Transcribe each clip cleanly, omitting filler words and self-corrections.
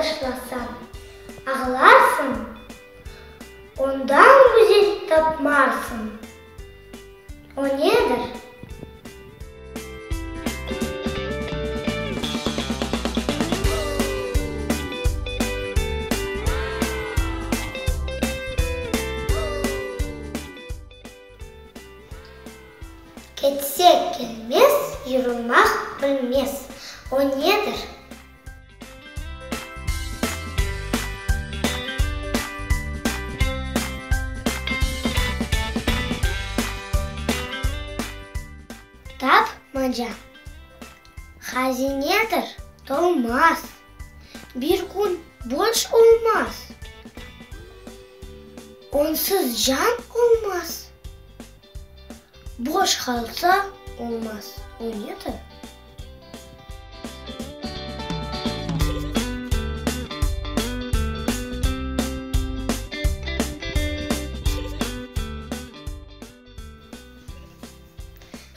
ташласаң, ағыларсың, ондан өзен тапмарсың. О недір? Кетсе келмес, жүрмақ білмес. О недір? Тап мanja. Хазинедір толмас. Bir күн бош olmaz. Онсыз жан olmaz. Boş kalsa olmaz. O nedir?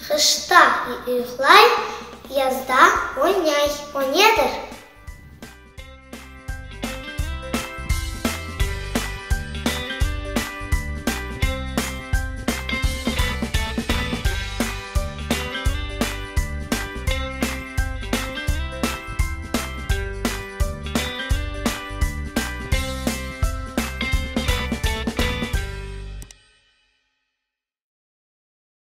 Kışta uyuklay, yazda oynay. O nedir?